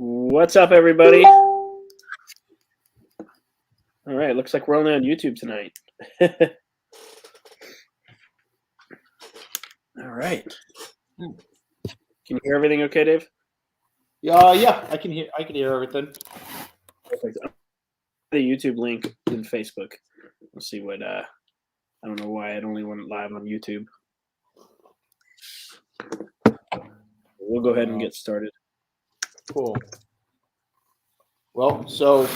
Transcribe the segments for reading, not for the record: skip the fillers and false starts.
What's up, everybody? All right, looks like we're only on YouTube tonight. All right. Can you hear everything okay, Dave? Yeah, I can hear everything. Perfect. The YouTube link in Facebook. We'll see what I don't know why it only went live on YouTube. We'll go ahead and get started. Cool. Well, so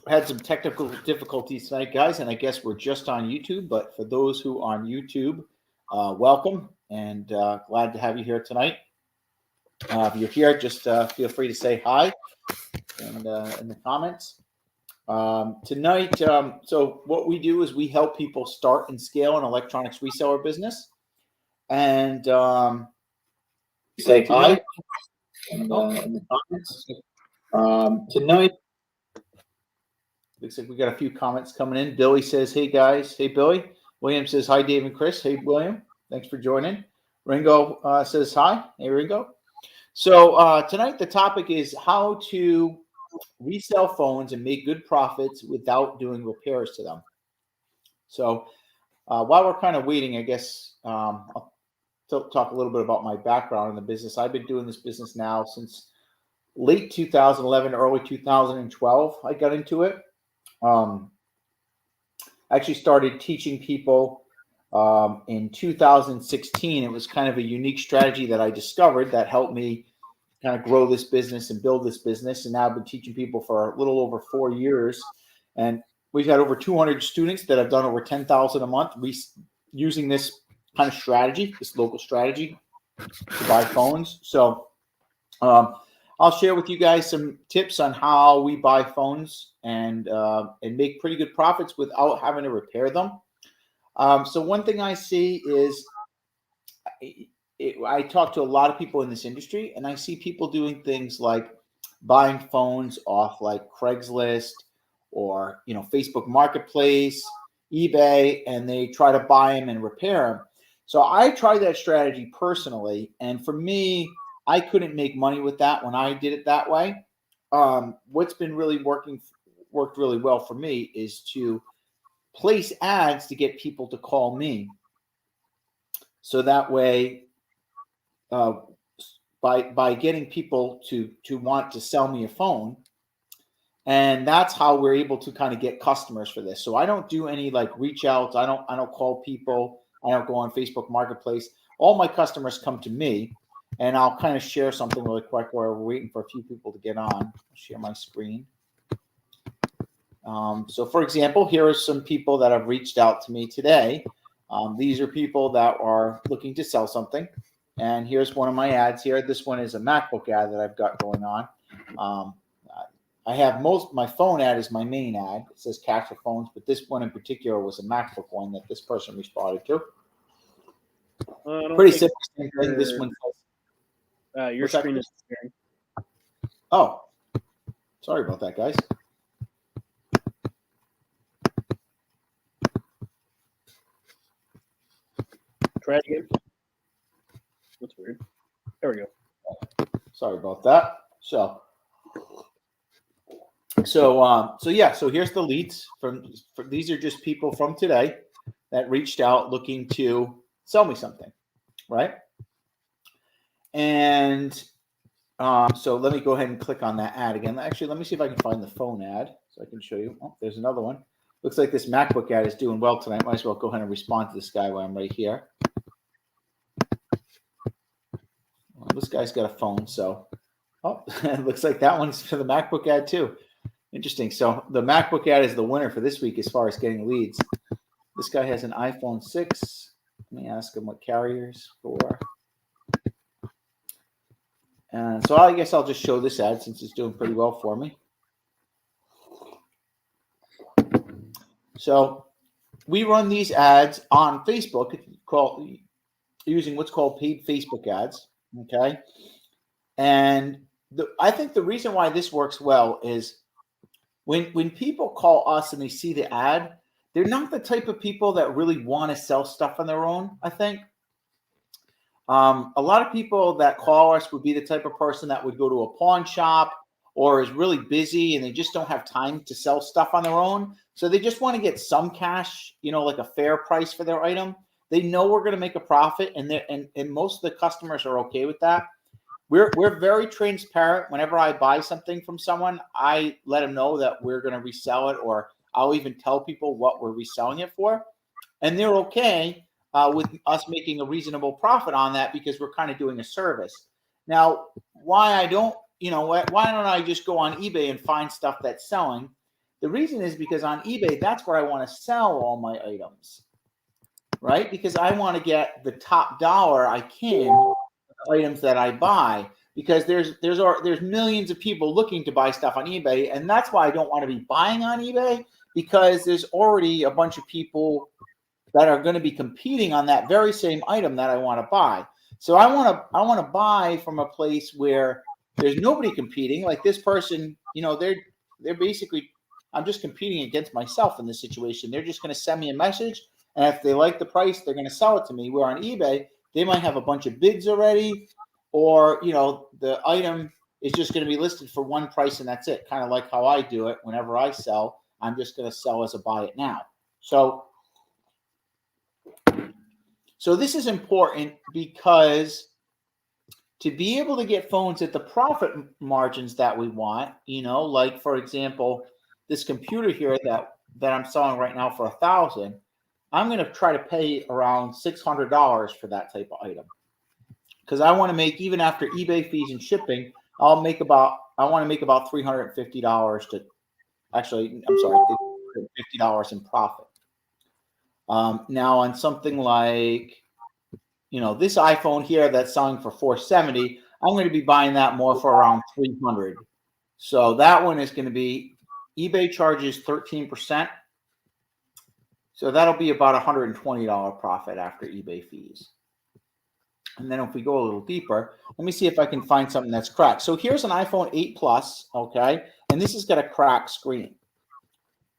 had some technical difficulties tonight, guys, and I guess we're just on YouTube. But for those who are on YouTube, welcome and glad to have you here tonight. If you're here, just feel free to say hi and in the comments. Tonight, so what we do is we help people start and scale an electronics reseller business, and say hi in the comments. Tonight, looks like we got a few comments coming in. Billy says, "Hey guys," hey Billy. William says, "Hi Dave and Chris." Hey William, thanks for joining. Ringo says, "Hi." Hey Ringo. So tonight the topic is how to resell phones and make good profits without doing repairs to them. So while we're kind of waiting, I guess I'll talk a little bit about my background in the business. I've been doing this business now since late 2011, early 2012. I got into it. I actually started teaching people in 2016. It was kind of a unique strategy that I discovered that helped me kind of grow this business and build this business. And now I've been teaching people for a little over 4 years. And we've had over 200 students that have done over 10,000 a month using this kind of strategy, this local strategy to buy phones. So I'll share with you guys some tips on how we buy phones and make pretty good profits without having to repair them. So one thing I see is I talk to a lot of people in this industry, and I see people doing things like buying phones off like Craigslist or Facebook Marketplace, eBay, and they try to buy them and repair them. So I tried that strategy personally, and for me, I couldn't make money with that when I did it that way. What's been really worked really well for me is to place ads to get people to call me. So that way, by getting people to want to sell me a phone, and that's how we're able to kind of get customers for this. So I don't do any like reach outs. I don't call people. I don't go on Facebook Marketplace. All my customers come to me, and I'll kind of share something really quick while we're waiting for a few people to get on. I'll share my screen. So for example, here are some people that have reached out to me today. These are people that are looking to sell something. And here's one of my ads here. This one is a MacBook ad that I've got going on. I have my phone ad is my main ad. It says cash for phones, but this one in particular was a MacBook one that this person responded to. Pretty simple thing. This one says, your screen is sharing. Oh, sorry about that, guys. Try it again. That's weird. There we go. Sorry about that. So here's the leads these are just people from today that reached out looking to sell me something, right? And so let me go ahead and click on that ad again. Actually, let me see if I can find the phone ad so I can show you. Oh, there's another one. Looks like this MacBook ad is doing well tonight. Might as well go ahead and respond to this guy while I'm right here. Well, this guy's got a phone, so it looks like that one's for the MacBook ad too. Interesting. So the MacBook ad is the winner for this week as far as getting leads. This guy has an iPhone 6. Let me ask him what carriers for. And so I guess I'll just show this ad since it's doing pretty well for me. So we run these ads on Facebook using what's called paid Facebook ads. Okay. And I think the reason why this works well is when people call us and they see the ad, they're not the type of people that really want to sell stuff on their own, I think. A lot of people that call us would be the type of person that would go to a pawn shop or is really busy and they just don't have time to sell stuff on their own. So they just want to get some cash, like a fair price for their item. They know we're going to make a profit, and most of the customers are okay with that. We're very transparent. Whenever I buy something from someone, I let them know that we're going to resell it, or I'll even tell people what we're reselling it for. And they're okay with us making a reasonable profit on that because we're kind of doing a service. Now, why don't I just go on eBay and find stuff that's selling? The reason is because on eBay, that's where I want to sell all my items, right? Because I want to get the top dollar I can for the items that I buy, because there's millions of people looking to buy stuff on eBay, and that's why I don't want to be buying on eBay, because there's already a bunch of people that are going to be competing on that very same item that I want to buy. So I want to buy from a place where there's nobody competing. Like this person, they're basically, I'm just competing against myself in this situation. They're just going to send me a message, and if they like the price, they're going to sell it to me. Where on eBay, they might have a bunch of bids already, or the item is just going to be listed for one price and that's it. Kind of like how I do it. Whenever I sell, I'm just going to sell as a buy it now. So this is important, because to be able to get phones at the profit margins that we want, like for example, this computer here that I'm selling right now for $1,000, I'm going to try to pay around $600 for that type of item, because I want to make, even after eBay fees and shipping, I want to make about $350 $50 in profit. Now on something like, this iPhone here that's selling for $470, I'm going to be buying that more for around $300. So that one is going to be, eBay charges 13%. So that'll be about $120 profit after eBay fees. And then if we go a little deeper, let me see if I can find something that's cracked. So here's an iPhone 8 Plus, okay? And this has got a cracked screen.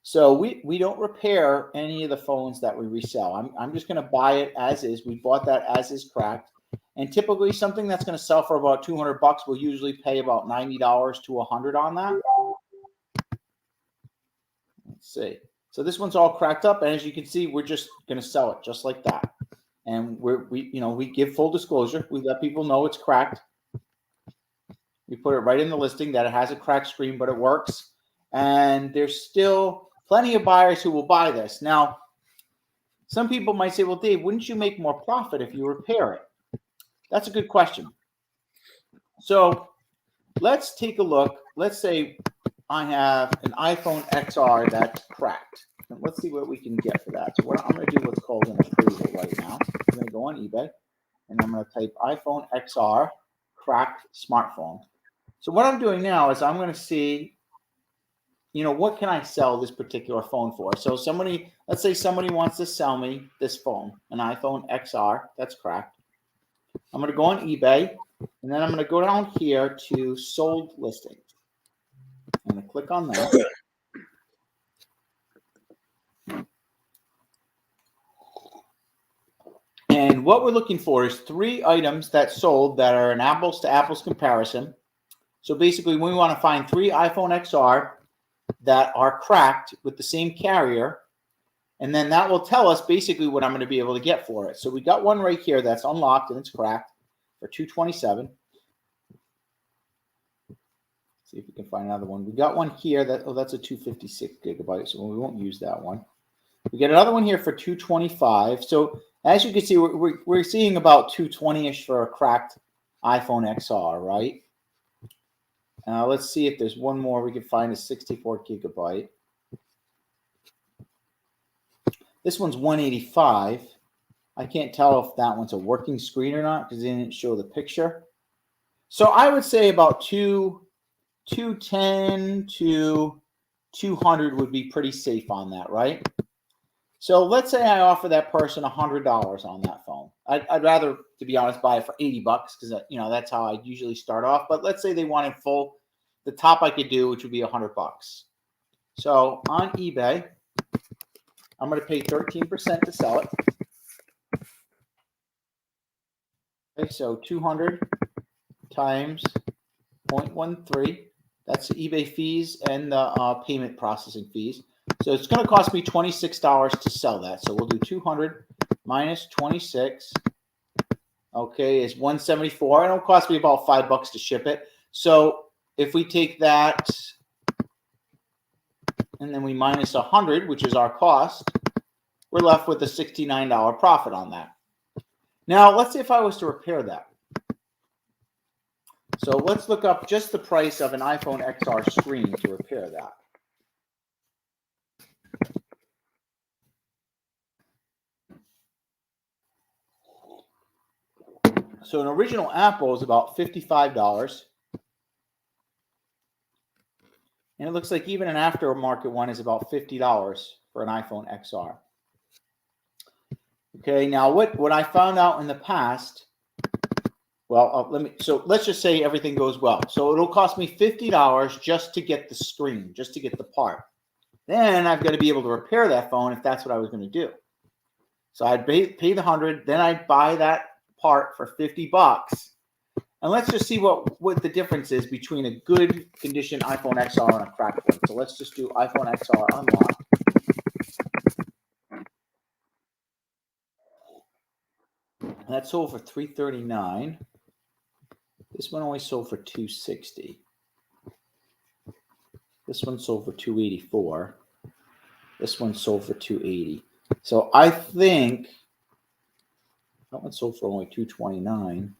So we don't repair any of the phones that we resell. I'm just going to buy it as is. We bought that as is cracked. And typically something that's going to sell for about $200, we'll usually pay about $90 to $100 on that. Let's see. So this one's all cracked up, and as you can see, we're just going to sell it just like that. And we give full disclosure. We let people know it's cracked. We put it right in the listing that it has a cracked screen, but it works. And there's still plenty of buyers who will buy this. Now, some people might say, well, Dave, wouldn't you make more profit if you repair it? That's a good question. So let's take a look. Let's say I have an iPhone XR that's cracked. And let's see what we can get for that. So what I'm going to do what's called an appraisal right now. I'm going to go on eBay, and I'm going to type iPhone XR cracked smartphone. So what I'm doing now is I'm going to see, what can I sell this particular phone for? So let's say somebody wants to sell me this phone, an iPhone XR that's cracked. I'm going to go on eBay, and then I'm going to go down here to sold listings. I'm going to click on that. And what we're looking for is 3 items that sold that are an apples to apples comparison. So basically, we want to find 3 iPhone XR that are cracked with the same carrier, and then that will tell us basically what I'm going to be able to get for it. So we got one right here that's unlocked and it's cracked for $227. See if we can find another one. We got one here that's a 256 gigabyte, so we won't use that one. We get another one here for $225. So as you can see, we're seeing about $220-ish for a cracked iPhone XR, right? Let's see if there's one more we can find, a 64 gigabyte. This one's $185. I can't tell if that one's a working screen or not because they didn't show the picture. So I would say about 210 to 200 would be pretty safe on that, right? So let's say I offer that person $100 on that phone. I'd rather, to be honest, buy it for $80 because that's how I usually start off. But let's say they wanted full. The top I could do, which would be $100. So on eBay, I'm going to pay 13% to sell it. Okay, so 200 times 0.13 That's the eBay fees and the payment processing fees. So it's going to cost me $26 to sell that. So we'll do 200 minus 26. Okay, is 174. It'll cost me about $5 to ship it. So if we take that and then we minus 100, which is our cost, we're left with a $69 profit on that. Now, let's see if I was to repair that. So let's look up just the price of an iPhone XR screen to repair that. So an original Apple is about $55. And it looks like even an aftermarket one is about $50 for an iPhone XR. Okay, now what I found out in the past, well, let's just say everything goes well. So it'll cost me $50 just to get the screen, just to get the part. Then I've got to be able to repair that phone if that's what I was going to do. So I'd pay the 100, then I'd buy that part for $50. And let's just see what the difference is between a good condition iPhone XR and a cracked one. So let's just do iPhone XR unlock. And that sold for $339. This one only sold for $260. This one sold for $284. This one sold for $280. So I think that one sold for only $229.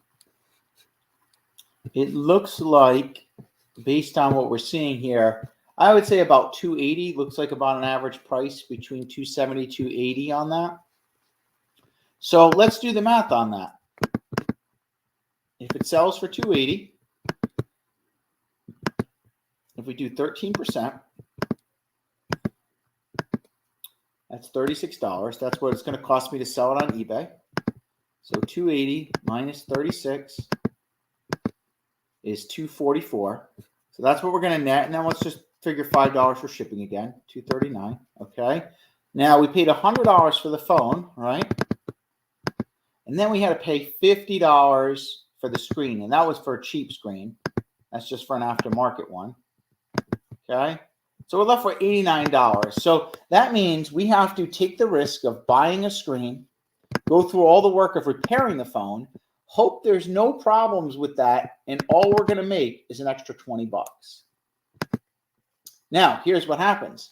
It looks like, based on what we're seeing here, I would say about $280 looks like about an average price between $270, $280 on that. So let's do the math on that. If it sells for $280, if we do 13%, that's $36. That's what it's going to cost me to sell it on eBay. So 280 minus 36 is 244. So that's what we're going to net. And then let's just figure $5 for shipping again, 239. Okay. Now we paid $100 for the phone, right? And then we had to pay $50 for the screen. And that was for a cheap screen. That's just for an aftermarket one. Okay. So we're left with $89. So that means we have to take the risk of buying a screen, go through all the work of repairing the phone, hope there's no problems with that, and all we're going to make is an extra $20. Now, here's what happens.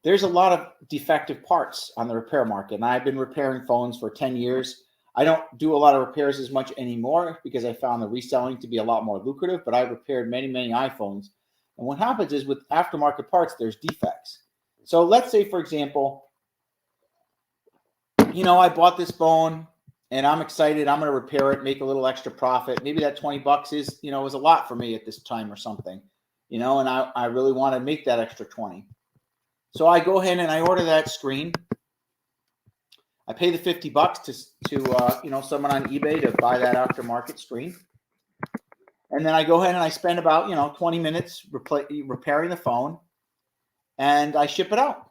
There's a lot of defective parts on the repair market, and I've been repairing phones for 10 years. I don't do a lot of repairs as much anymore because I found the reselling to be a lot more lucrative, but I've repaired many, many iPhones. And what happens is with aftermarket parts, there's defects. So let's say, for example, I bought this phone and I'm excited. I'm going to repair it, make a little extra profit. Maybe that $20 is a lot for me at this time or something, and I really want to make that extra 20. So I go ahead and I order that screen. I pay the $50 to someone on eBay to buy that aftermarket screen. And then I go ahead and I spend about, 20 minutes repairing the phone, and I ship it out.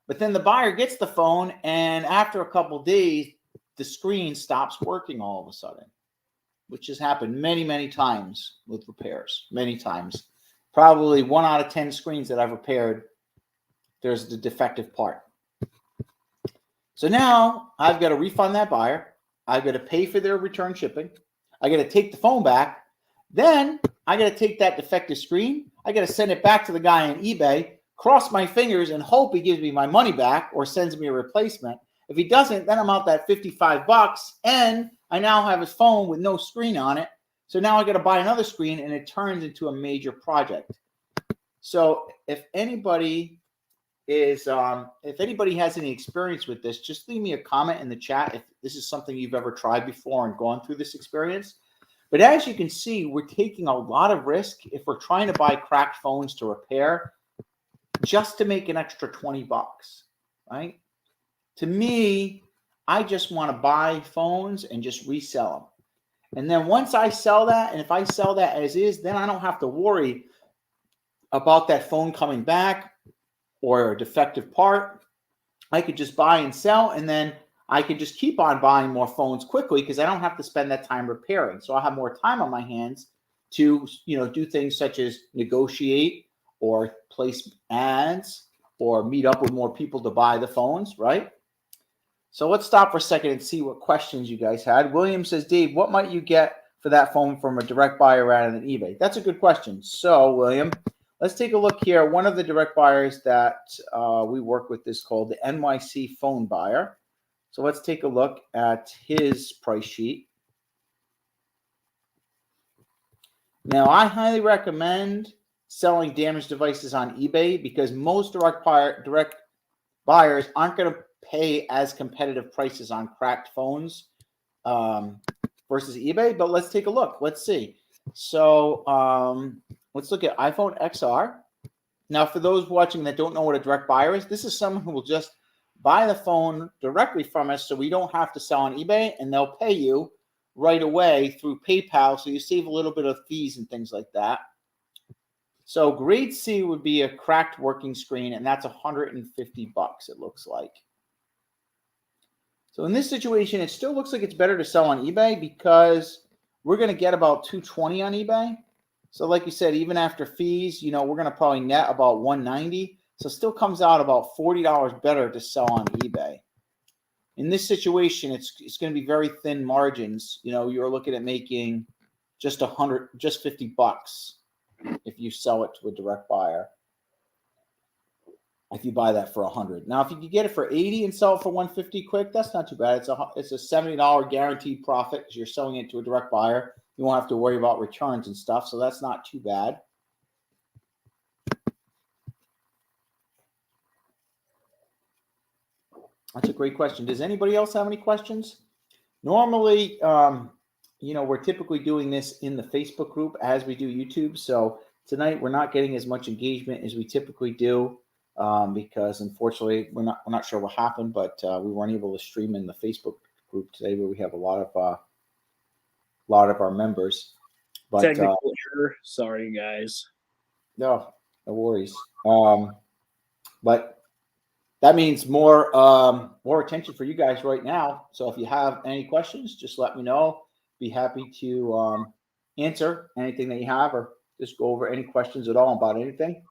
But then the buyer gets the phone, and after a couple of days, the screen stops working all of a sudden, which has happened many, many times with repairs, many times. Probably 1 out of 10 screens that I've repaired, there's the defective part. So now I've got to refund that buyer. I've got to pay for their return shipping. I got to take the phone back. Then I got to take that defective screen. I got to send it back to the guy on eBay, cross my fingers and hope he gives me my money back or sends me a replacement. If he doesn't, then I'm out that $55, and I now have his phone with no screen on it. So now I got to buy another screen, and it turns into a major project. So if anybody has any experience with this, just leave me a comment in the chat if this is something you've ever tried before and gone through this experience. But as you can see, we're taking a lot of risk if we're trying to buy cracked phones to repair just to make an extra $20, right? To me, I just want to buy phones and just resell them. And then once I sell that, and if I sell that as is, then I don't have to worry about that phone coming back or a defective part. I could just buy and sell, and then I could just keep on buying more phones quickly because I don't have to spend that time repairing. So I'll have more time on my hands to, do things such as negotiate or place ads or meet up with more people to buy the phones, right? So let's stop for a second and see what questions you guys had. William says, Dave, what might you get for that phone from a direct buyer rather than eBay? That's a good question. So, William, let's take a look here. One of the direct buyers that we work with is called the NYC Phone Buyer. So let's take a look at his price sheet. Now, I highly recommend selling damaged devices on eBay because most direct buyers aren't going to pay as competitive prices on cracked phones versus eBay. But let's take a look. Let's see. So let's look at iPhone XR. Now, for those watching that don't know what a direct buyer is, this is someone who will just buy the phone directly from us so we don't have to sell on eBay, and they'll pay you right away through PayPal, so you save a little bit of fees and things like that. So grade C would be a cracked working screen, and that's $150, it looks like. So in this situation, it still looks like it's better to sell on eBay because we're going to get about $220 on eBay. So like you said, even after fees, we're going to probably net about $190. So it still comes out about $40 better to sell on eBay. In this situation, it's going to be very thin margins. You're looking at making just $50 if you sell it to a direct buyer. If you buy that for $100. Now, if you could get it for $80 and sell it for $150 quick, that's not too bad. It's a $70 guaranteed profit because you're selling it to a direct buyer. You won't have to worry about returns and stuff, so that's not too bad. That's a great question. Does anybody else have any questions? Normally, we're typically doing this in the Facebook group as we do YouTube. So tonight we're not getting as much engagement as we typically do because unfortunately we're not sure what happened, but we weren't able to stream in the Facebook group today where we have a lot of our members. But technical error. Sorry, guys. No worries. But that means more attention for you guys right now. So if you have any questions, just let me know. Be happy to answer anything that you have or just go over any questions at all about anything.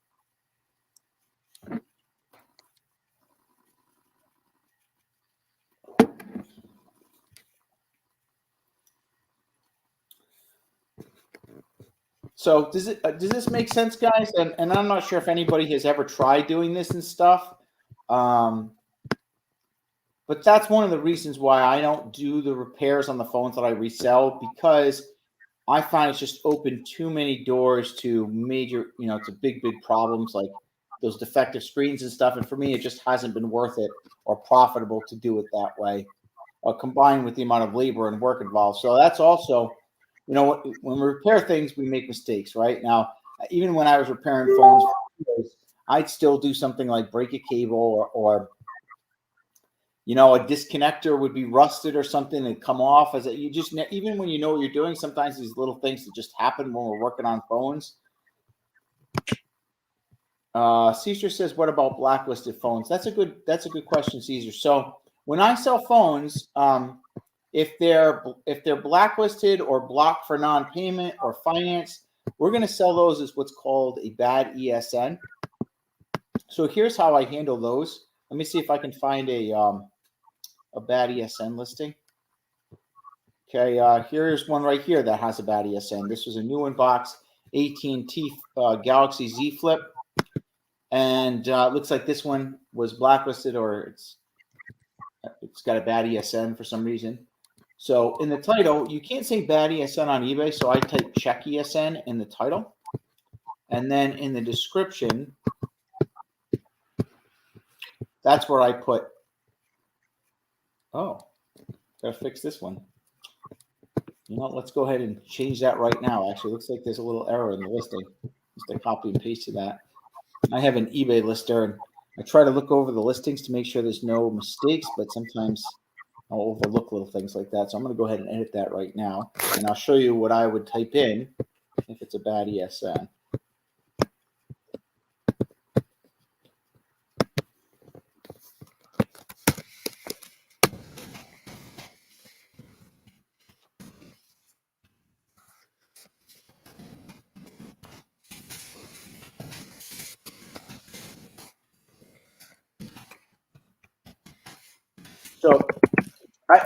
So does this make sense, guys? And I'm not sure if anybody has ever tried doing this and stuff. But that's one of the reasons why I don't do the repairs on the phones that I resell, because I find it's just opened too many doors to major, to big problems like those defective screens and stuff. And for me, it just hasn't been worth it or profitable to do it that way, combined with the amount of labor and work involved. So that's also, when we repair things, we make mistakes, right? Now, even when I was repairing phones, I'd still do something like break a cable or a disconnector would be rusted or something and come off. Even when you know what you're doing, sometimes these little things that just happen when we're working on phones. Caesar says, what about blacklisted phones? That's a good question, Caesar. So when I sell phones, if they're blacklisted or blocked for non-payment or finance, we're going to sell those as what's called a bad ESN. So here's how I handle those. Let me see if I can find a bad ESN listing. Okay, here's one right here that has a bad ESN. This was a new inbox AT&T Galaxy Z Flip, and it looks like this one was blacklisted, or it's got a bad ESN for some reason. So in the title, you can't say bad ESN on eBay, so I type check ESN in the title, and then in the description, that's where I put. Oh, gotta fix this one. Let's go ahead and change that right now. Actually, it looks like there's a little error in the listing. Just I copy and paste to that. I have an eBay lister, and I try to look over the listings to make sure there's no mistakes, but sometimes I'll overlook little things like that. So I'm going to go ahead and edit that right now, and I'll show you what I would type in if it's a bad ESN. So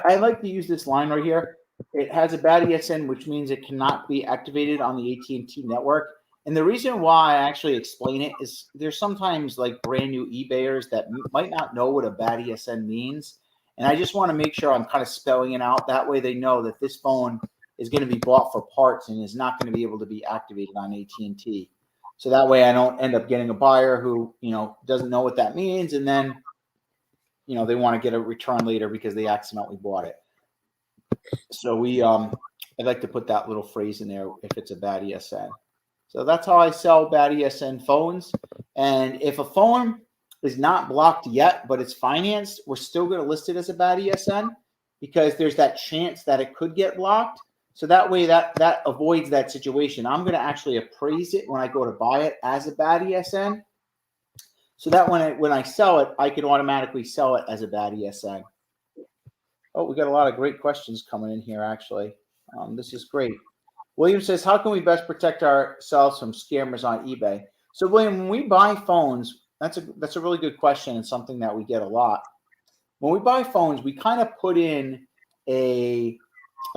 I like to use this line right here. It has a bad ESN, which means it cannot be activated on the AT&T network. And the reason why I actually explain it is there's sometimes like brand new eBayers that might not know what a bad ESN means. And I just want to make sure I'm kind of spelling it out. That way they know that this phone is going to be bought for parts and is not going to be able to be activated on AT&T. So that way I don't end up getting a buyer who, doesn't know what that means. And then, they want to get a return later because they accidentally bought it. So I'd like to put that little phrase in there if it's a bad ESN. So that's how I sell bad ESN phones. And if a phone is not blocked yet, but it's financed, we're still going to list it as a bad ESN because there's that chance that it could get blocked. So that way that avoids that situation. I'm going to actually appraise it when I go to buy it as a bad ESN. So that when I sell it, I can automatically sell it as a bad ESN. Oh, we got a lot of great questions coming in here, actually. This is great. William says, how can we best protect ourselves from scammers on eBay? So, William, when we buy phones, that's a really good question and something that we get a lot. When we buy phones, we kind of put in a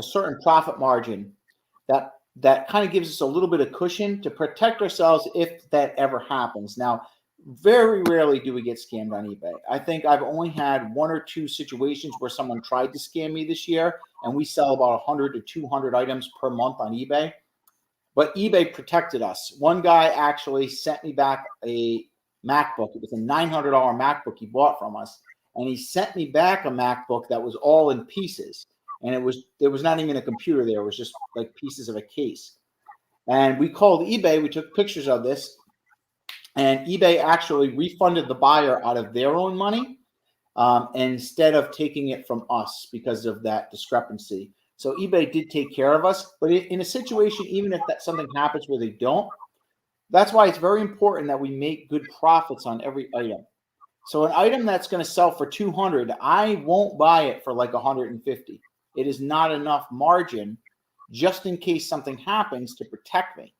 certain profit margin that kind of gives us a little bit of cushion to protect ourselves if that ever happens. Now, very rarely do we get scammed on eBay. I think I've only had 1 or 2 situations where someone tried to scam me this year, and we sell about 100 to 200 items per month on eBay. But eBay protected us. One guy actually sent me back a MacBook. It was a $900 MacBook he bought from us, and he sent me back a MacBook that was all in pieces. And there was not even a computer there. It was just like pieces of a case. And we called eBay. We took pictures of this. And eBay actually refunded the buyer out of their own money instead of taking it from us because of that discrepancy. So eBay did take care of us. But in a situation, even if that something happens where they don't, that's why it's very important that we make good profits on every item. So an item that's going to sell for 200, I won't buy it for like 150. It is not enough margin just in case something happens to protect me.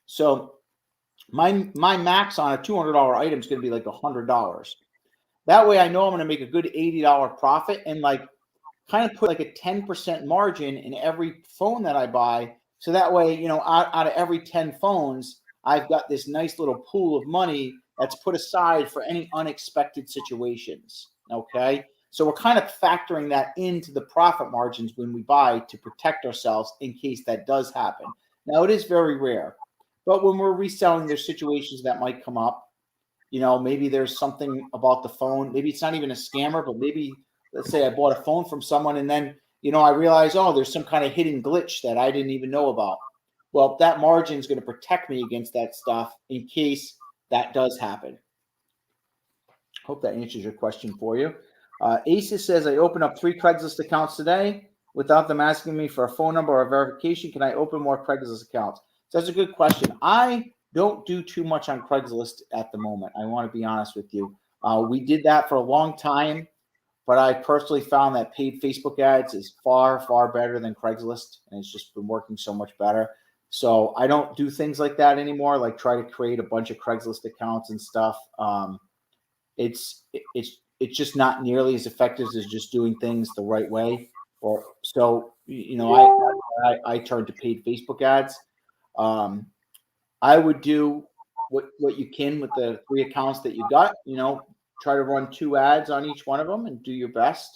So my max on a $200 item is going to be like $100. That way I know I'm going to make a good $80 profit and like kind of put like a 10% margin in every phone that I buy. So that way, out of every 10 phones, I've got this nice little pool of money that's put aside for any unexpected situations. Okay. So we're kind of factoring that into the profit margins when we buy to protect ourselves in case that does happen. Now, it is very rare, but when we're reselling, there's situations that might come up. Maybe there's something about the phone. Maybe it's not even a scammer, but maybe, let's say I bought a phone from someone and then, I realize, oh, there's some kind of hidden glitch that I didn't even know about. Well, that margin is going to protect me against that stuff in case that does happen. Hope that answers your question for you. Aces says, I opened up 3 Craigslist accounts today without them asking me for a phone number or verification. Can I open more Craigslist accounts? So that's a good question. I don't do too much on Craigslist at the moment. I want to be honest with you. We did that for a long time, but I personally found that paid Facebook ads is far, far better than Craigslist, and it's just been working so much better. So I don't do things like that anymore, like try to create a bunch of Craigslist accounts and stuff. It's just not nearly as effective as just doing things the right way. I turn to paid Facebook ads. I would do what you can with the 3 accounts that you got. Try to run 2 ads on each one of them and do your best.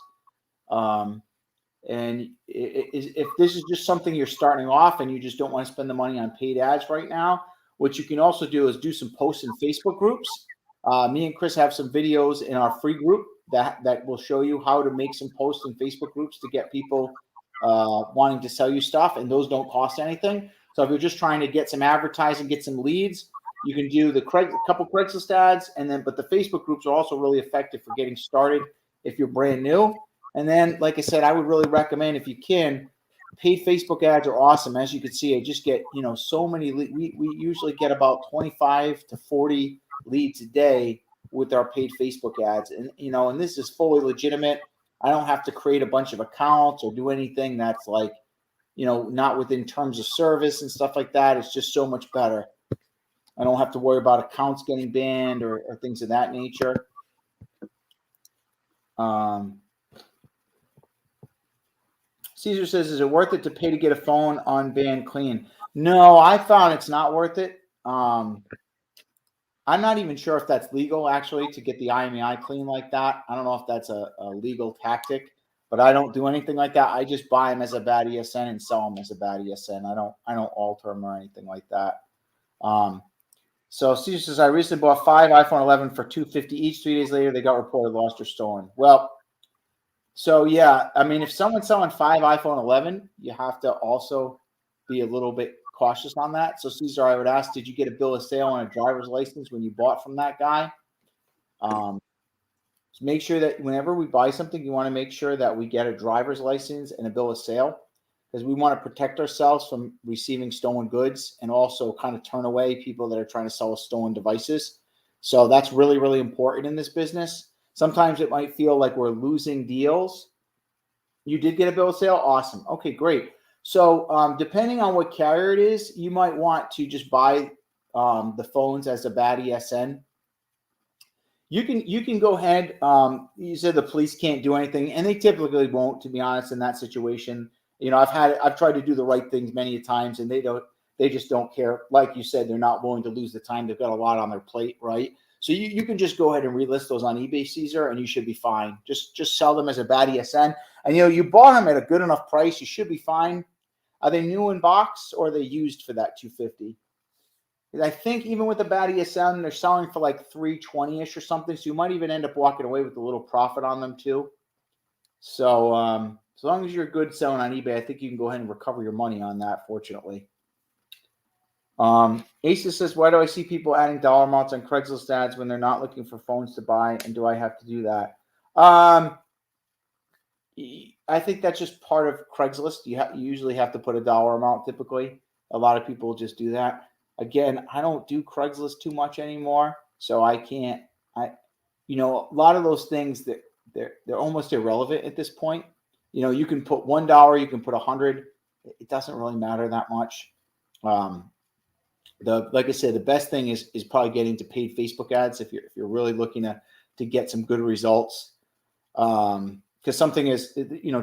And if this is just something you're starting off and you just don't want to spend the money on paid ads right now, what you can also do is do some posts in Facebook groups. Me and Chris have some videos in our free group that will show you how to make some posts in Facebook groups to get people wanting to sell you stuff, and those don't cost anything. So if you're just trying to get some advertising, get some leads, you can do a couple Craigslist ads, but the Facebook groups are also really effective for getting started if you're brand new. And then, like I said, I would really recommend, if you can, paid Facebook ads are awesome. As you can see, I just get, so many. We usually get about 25 to 40 leads a day with our paid Facebook ads. And, and this is fully legitimate. I don't have to create a bunch of accounts or do anything that's like, not within terms of service and stuff like that. It's just so much better. I don't have to worry about accounts getting banned or things of that nature. Caesar says, is it worth it to pay to get a phone on band clean? No, I found it's not worth it. I'm not even sure if that's legal, actually, to get the IMEI clean like that. I don't know if that's a legal tactic, but I don't do anything like that. I just buy them as a bad ESN and sell them as a bad ESN. I don't alter them or anything like that. So Caesar says, I recently bought 5 iPhone 11 for $250 each. 3 days later, they got reported lost or stolen. Well, so yeah, I mean, if someone's selling 5 iPhone 11, you have to also be a little bit cautious on that. So Caesar, I would ask, did you get a bill of sale and a driver's license when you bought from that guy? Make sure that whenever we buy something, you want to make sure that we get a driver's license and a bill of sale, because we want to protect ourselves from receiving stolen goods and also kind of turn away people that are trying to sell us stolen devices. So that's really, really important in this business. Sometimes it might feel like we're losing deals. You did get a bill of sale? Awesome. Okay, great. So depending on what carrier it is, you might want to just buy the phones as a bad ESN. You can go ahead. You said the police can't do anything, and they typically won't, to be honest, in that situation. You know, I've tried to do the right things many times, and they just don't care. Like you said, they're not willing to lose the time. They've got a lot on their plate, right? So you can just go ahead and relist those on eBay, Caesar, and you should be fine. Just sell them as a bad ESN. And, you bought them at a good enough price. You should be fine. Are they new in box or are they used for that $250? I think even with the bad ESN, they're selling for like $320-ish or something. So you might even end up walking away with a little profit on them too. So as long as you're good selling on eBay, I think you can go ahead and recover your money on that, fortunately. Asa says, why do I see people adding dollar amounts on Craigslist ads when they're not looking for phones to buy? And do I have to do that? I think that's just part of Craigslist. You usually have to put a dollar amount typically. A lot of people just do that. Again, I don't do Craigslist too much anymore, so I can't. A lot of those things that they're almost irrelevant at this point. You can put $1, you can put 100. It doesn't really matter that much. Like I said, the best thing is probably getting to paid Facebook ads if you're really looking to get some good results. Because something is,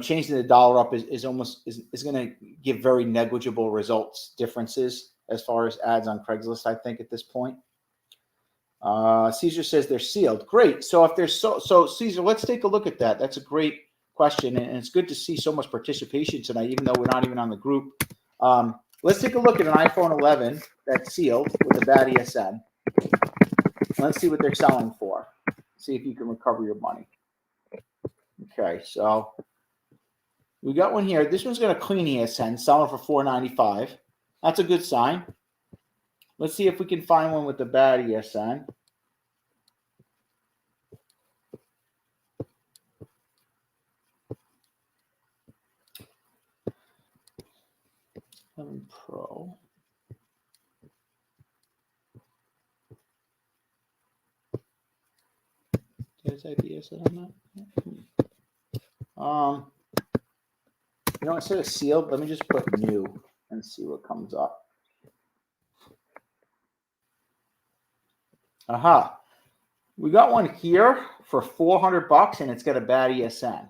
changing the dollar up is going to give very negligible results differences as far as ads on Craigslist, I think, at this point. Caesar says they're sealed. Great. So if they're so Caesar, let's take a look at that. That's a great question, and it's good to see so much participation tonight, even though we're not even on the group. Let's take a look at an iPhone 11 that's sealed with a bad ESN. Let's see what they're selling for. See if you can recover your money. Okay, so we got one here. This one's got a clean ESN, selling for $495. That's a good sign. Let's see if we can find one with the bad ESN. Pro. Did I type ESN on that? Instead of sealed, let me just put new and see what comes up. Aha. We got one here for $400 and it's got a bad ESN.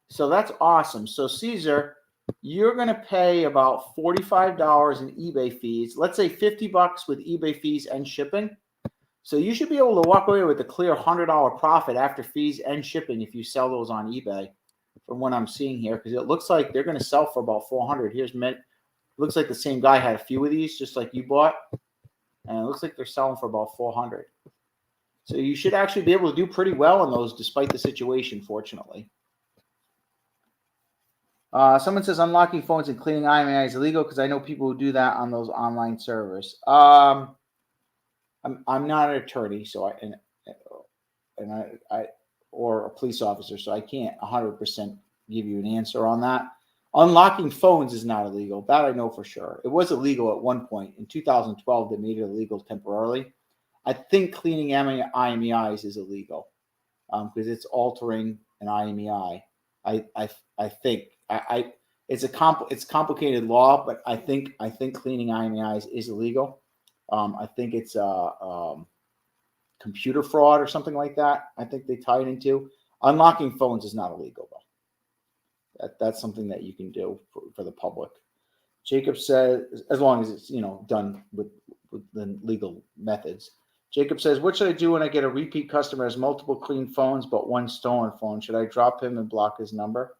So that's awesome. So Caesar, you're going to pay about $45 in eBay fees. Let's say $50 with eBay fees and shipping. So you should be able to walk away with a clear $100 profit after fees and shipping if you sell those on eBay, from what I'm seeing here, because it looks like they're going to sell for about $400. Looks like the same guy had a few of these, just like you bought, and it looks like they're selling for about $400. So you should actually be able to do pretty well on those, despite the situation, fortunately. Someone says unlocking phones and cleaning IMEI is illegal because I know people who do that on those online servers. I'm not an attorney, so I or a police officer, so I can't 100% give you an answer on that. Unlocking phones is not illegal. That I know for sure. It was illegal at one point. In 2012, they made it illegal temporarily. I think cleaning IMEIs is illegal because it's altering an IMEI. I think it's complicated law, but I think cleaning IMEIs is illegal. I think it's computer fraud or something like that. I think they tie it into. Unlocking phones is not illegal though. That's something that you can do for the public. Jacob says, as long as it's done with the legal methods. Jacob says, what should I do when I get a repeat customer has multiple clean phones but one stolen phone? Should I drop him and block his number?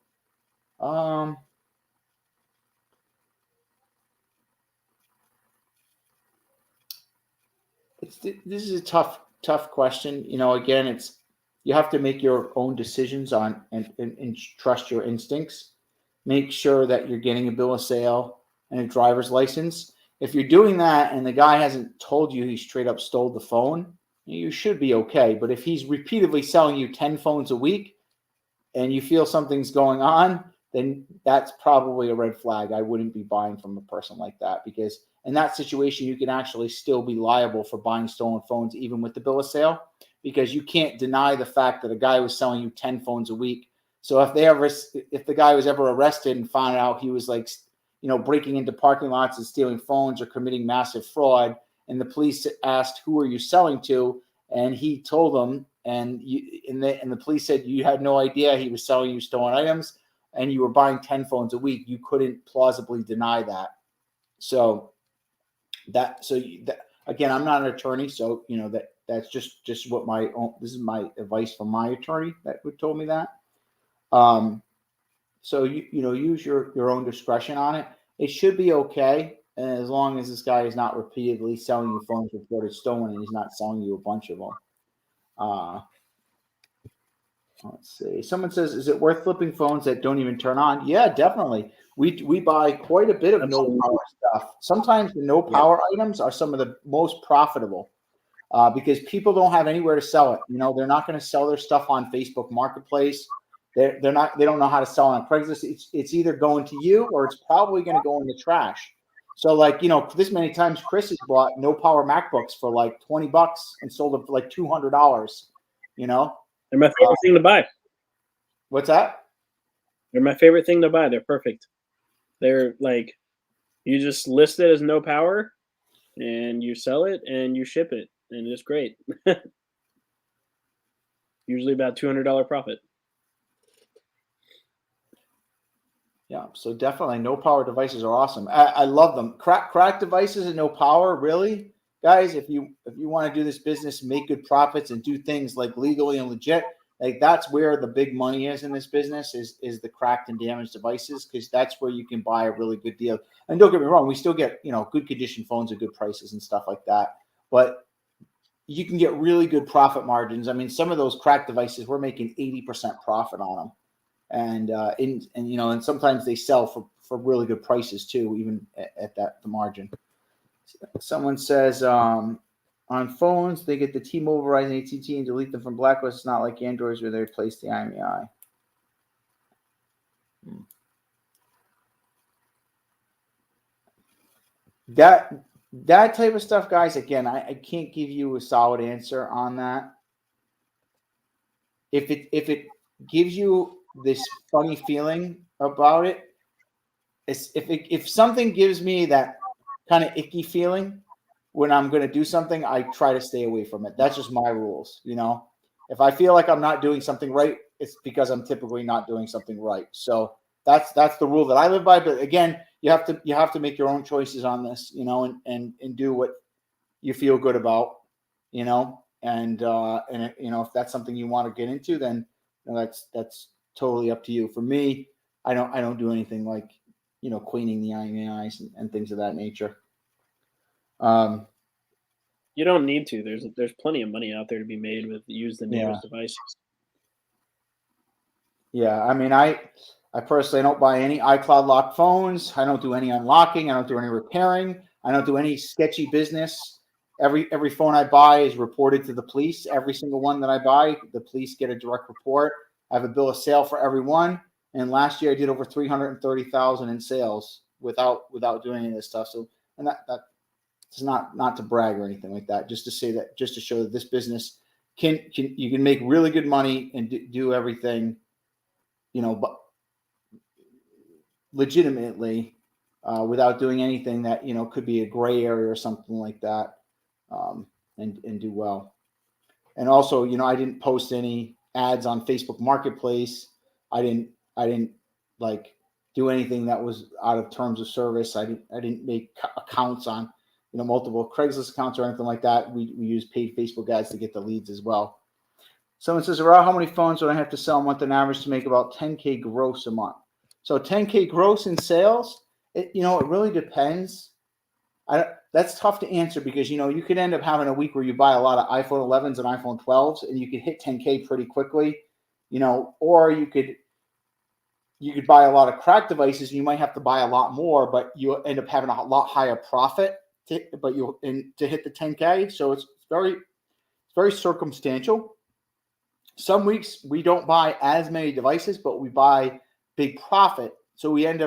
This is a tough question. Again, you have to make your own decisions on and trust your instincts. Make sure that you're getting a bill of sale and a driver's license. If you're doing that and the guy hasn't told you he straight up stole the phone, you should be okay. But if he's repeatedly selling you 10 phones a week and you feel something's going on, then that's probably a red flag. I wouldn't be buying from a person like that, because in that situation, you can actually still be liable for buying stolen phones, even with the bill of sale, because you can't deny the fact that a guy was selling you 10 phones a week. So if the guy was ever arrested and found out he was breaking into parking lots and stealing phones or committing massive fraud, and the police asked, who are you selling to? And he told them, and the police said you had no idea he was selling you stolen items, and you were buying 10 phones a week, you couldn't plausibly deny that. So again, I'm not an attorney, so that's just what this is my advice from my attorney that told me that. So use your own discretion on it. It should be okay, as long as this guy is not repeatedly selling you phones reported stolen and he's not selling you a bunch of them. Let's see. Someone says, is it worth flipping phones that don't even turn on? Yeah, definitely. We buy quite a bit of no power stuff. Sometimes the no power items are some of the most profitable because people don't have anywhere to sell it. They're not going to sell their stuff on Facebook Marketplace. They don't know how to sell on Craigslist. It's either going to you or it's probably going to go in the trash. So this many times Chris has bought no power MacBooks for like $20 and sold them for like $200. They're my favorite thing to buy. What's that? They're my favorite thing to buy. They're perfect. They're like, you just list it as no power and you sell it and you ship it, and it's great. Usually about $200 profit. Yeah, so definitely no power devices are awesome. I love them. Crack devices and no power, really? Guys, if you want to do this business, make good profits and do things like legally and legit, that's where the big money is in this business is the cracked and damaged devices, because that's where you can buy a really good deal. And don't get me wrong, we still get good condition phones at good prices and stuff like that, but you can get really good profit margins. I mean, some of those cracked devices, we're making 80% profit on them, and sometimes they sell for really good prices too, even at the margin. Someone says on phones they get the T-Mobile, Verizon, AT&T and delete them from blacklist. It's not like Androids where they replace the IMEI. That type of stuff, guys. Again, I can't give you a solid answer on that. If it gives you this funny feeling about it, if something gives me that kind of icky feeling when I'm going to do something, I try to stay away from it. That's just my rules. If I feel like I'm not doing something right, it's because I'm typically not doing something right. So that's the rule that I live by. But again, you have to make your own choices on this, and do what you feel good about, and if that's something you want to get into, then that's totally up to you. For me, I don't do anything like, cleaning the IMEIs and things of that nature. You don't need to. There's plenty of money out there to be made with used and damaged devices. Yeah, I mean, I personally don't buy any iCloud locked phones. I don't do any unlocking. I don't do any repairing. I don't do any sketchy business. Every phone I buy is reported to the police. Every single one that I buy, the police get a direct report. I have a bill of sale for every one. And last year I did over 330,000 in sales without doing any of this stuff. So, and that's not to brag or anything like that. Just to show that this business you can make really good money and do everything, but legitimately, without doing anything that could be a gray area or something like that, and do well. And also, I didn't post any ads on Facebook Marketplace. I didn't like do anything that was out of terms of service. I didn't make accounts on, multiple Craigslist accounts or anything like that. We use paid Facebook ads to get the leads as well. Someone says, around how many phones would I have to sell a month on average to make about 10K gross a month? So 10K gross in sales, it really depends. That's tough to answer because, you could end up having a week where you buy a lot of iPhone 11s and iPhone 12s and you could hit 10K pretty quickly, or you could buy a lot of cracked devices and you might have to buy a lot more, but you end up having a lot higher profit to hit the 10K. So it's very circumstantial. Some weeks we don't buy as many devices, but we buy big profit. So we can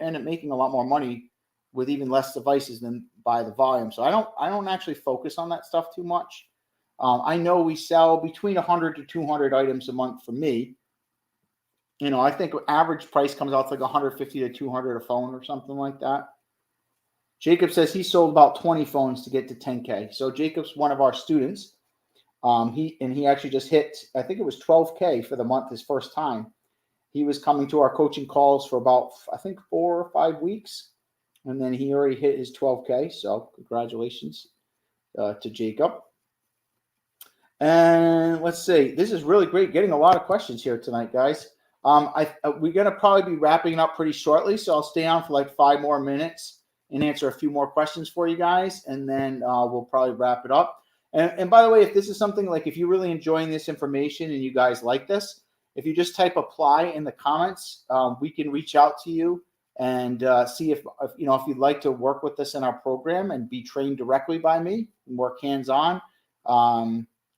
end up making a lot more money with even less devices than by the volume. So I don't actually focus on that stuff too much. I know we sell between 100 to 200 items a month for me. I think average price comes out to like 150 to 200 a phone or something like that. Jacob says he sold about 20 phones to get to 10K. So Jacob's one of our students. He actually just hit, I think it was 12K for the month his first time. He was coming to our coaching calls for about, I think, 4 or 5 weeks. And then he already hit his 12K. So congratulations to Jacob. And let's see. This is really great. Getting a lot of questions here tonight, guys. We're going to probably be wrapping up pretty shortly. So I'll stay on for like 5 more minutes and answer a few more questions for you guys. And then we'll probably wrap it up. And by the way, if this is something like, if you're really enjoying this information and you guys like this, if you just type apply in the comments, we can reach out to you and see if you'd like to work with us in our program and be trained directly by me and work hands-on.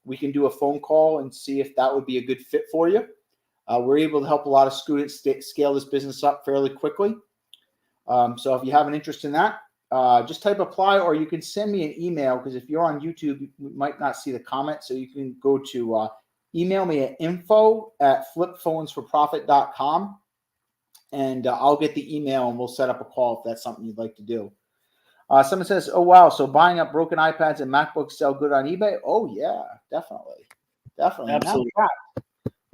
We can do a phone call and see if that would be a good fit for you. We're able to help a lot of students scale this business up fairly quickly. So if you have an interest in that, just type apply, or you can send me an email, because if you're on YouTube, you might not see the comment. So you can go to email me at info@flipphonesforprofit.com, and I'll get the email and we'll set up a call if that's something you'd like to do. Someone says, oh, wow, so buying up broken iPads and MacBooks sell good on eBay? Oh, yeah, definitely. Absolutely.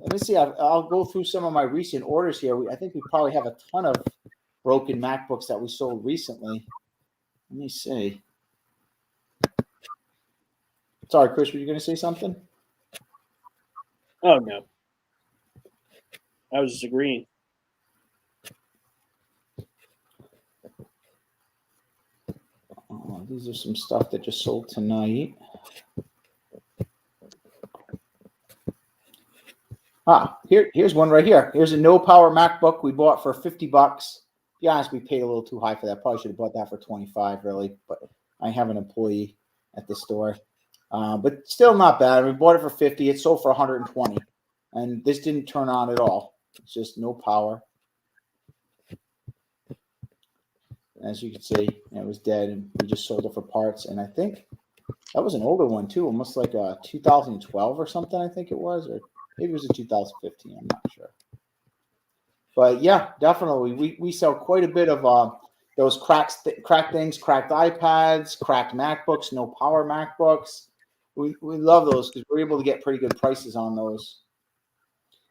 Let me see. I'll go through some of my recent orders here. I think we probably have a ton of broken MacBooks that we sold recently. Let me see. Sorry, Chris, were you going to say something? Oh, no. I was just agreeing. Oh, these are some stuff that just sold tonight. Here's one right here. Here's a no power MacBook we bought for $50. To be honest, we paid a little too high for that. Probably should have bought that for $25, really. But I have an employee at the store. But still not bad. We bought it for $50. It sold for $120. And this didn't turn on at all. It's just no power. As you can see, it was dead, and we just sold it for parts. And I think that was an older one too, almost like a 2012 or something, I think it was, or maybe it was a 2015. I'm not sure. But yeah, definitely, we sell quite a bit of those cracked things, cracked iPads, cracked MacBooks, no power MacBooks. We love those because we're able to get pretty good prices on those.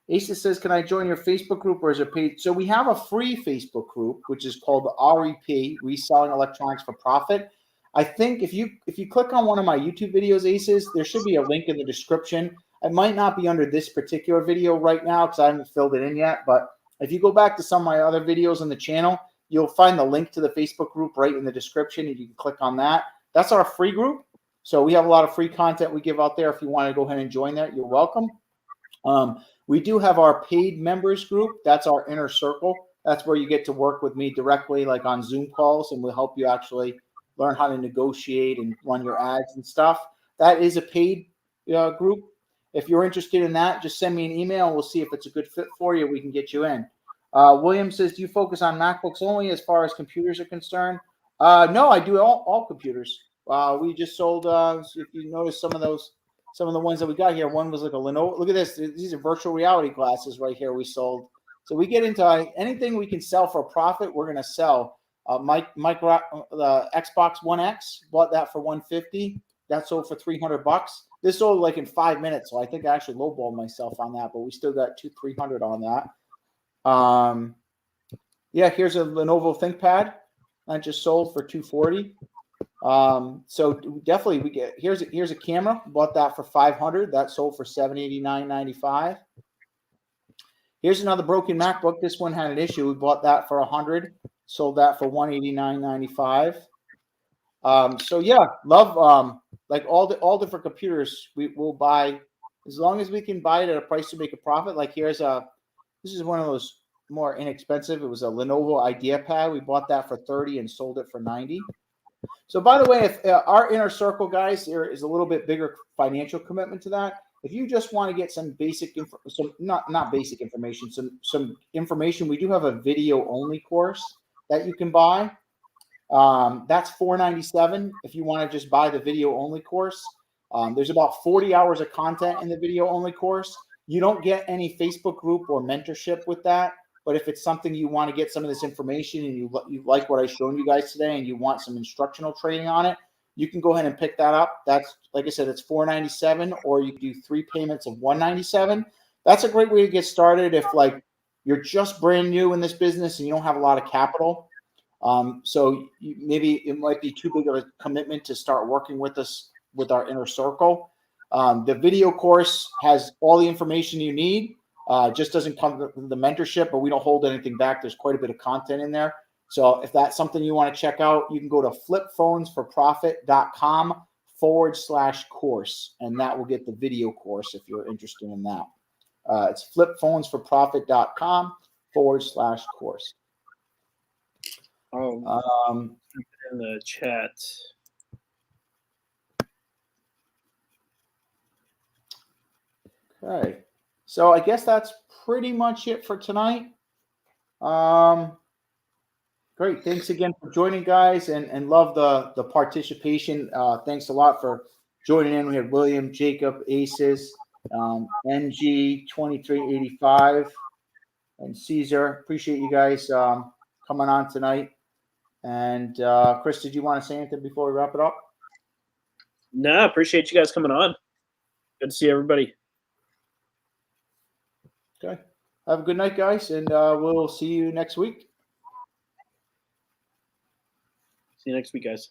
Asa says, can I join your Facebook group, or is it paid? So we have a free Facebook group, which is called the REP, Reselling Electronics for Profit. I think if you click on one of my YouTube videos, Aces, there should be a link in the description. It might not be under this particular video right now because I haven't filled it in yet. But if you go back to some of my other videos on the channel, you'll find the link to the Facebook group right in the description, and you can click on that. That's our free group. So we have a lot of free content we give out there. If you want to go ahead and join that, you're welcome. We do have our paid members group. That's our inner circle. That's where you get to work with me directly, like on Zoom calls, and we'll help you actually learn how to negotiate and run your ads and stuff. That is a paid group. If you're interested in that, just send me an email and we'll see if it's a good fit for you. We can get you in. William says, do you focus on MacBooks only as far as computers are concerned? No, I do all computers. We just sold, if you notice some of the ones that we got here, one was like a Lenovo. Look at this. These are virtual reality glasses right here we sold. So we get into anything we can sell for a profit, we're going to sell. The Xbox One X, bought that for $150. That sold for $300. This sold like in 5 minutes, so I think I actually lowballed myself on that, but we still got $200-300 on that. Yeah, here's a Lenovo ThinkPad. I just sold for $240. So definitely we get here's a camera. Bought that for $500. That sold for $789.95. Here's another broken MacBook. This one had an issue. We bought that for $100. Sold that for $189.95. So yeah, love like all different computers we will buy as long as we can buy it at a price to make a profit. Like this is one of those more inexpensive. It was a Lenovo IdeaPad. We bought that for $30 and sold it for $90. So by the way, if our inner circle guys, there is a little bit bigger financial commitment to that. If you just want to get some basic not basic information, some information, we do have a video only course that you can buy. That's $497 if you want to just buy the video only course. There's about 40 hours of content in the video only course. You don't get any Facebook group or mentorship with that. But if it's something you want to get some of this information and you like what I've shown you guys today and you want some instructional training on it, you can go ahead and pick that up. That's, like I said, it's $497, or you can do 3 payments of $197. That's a great way to get started if like you're just brand new in this business and you don't have a lot of capital. So maybe it might be too big of a commitment to start working with us with our inner circle. The video course has all the information you need. Just doesn't come with the mentorship, but we don't hold anything back. There's quite a bit of content in there. So if that's something you want to check out, you can go to flipphonesforprofit.com/course, and that will get the video course if you're interested in that. It's flipphonesforprofit.com/course. Oh, in the chat. Okay. So I guess that's pretty much it for tonight. Great. Thanks again for joining, guys, and love the participation. Thanks a lot for joining in. We had William, Jacob, Aces, NG2385, and Caesar. Appreciate you guys coming on tonight. And Chris, did you want to say anything before we wrap it up? No, appreciate you guys coming on. Good to see everybody. Okay. Have a good night, guys, and we'll see you next week. See you next week, guys.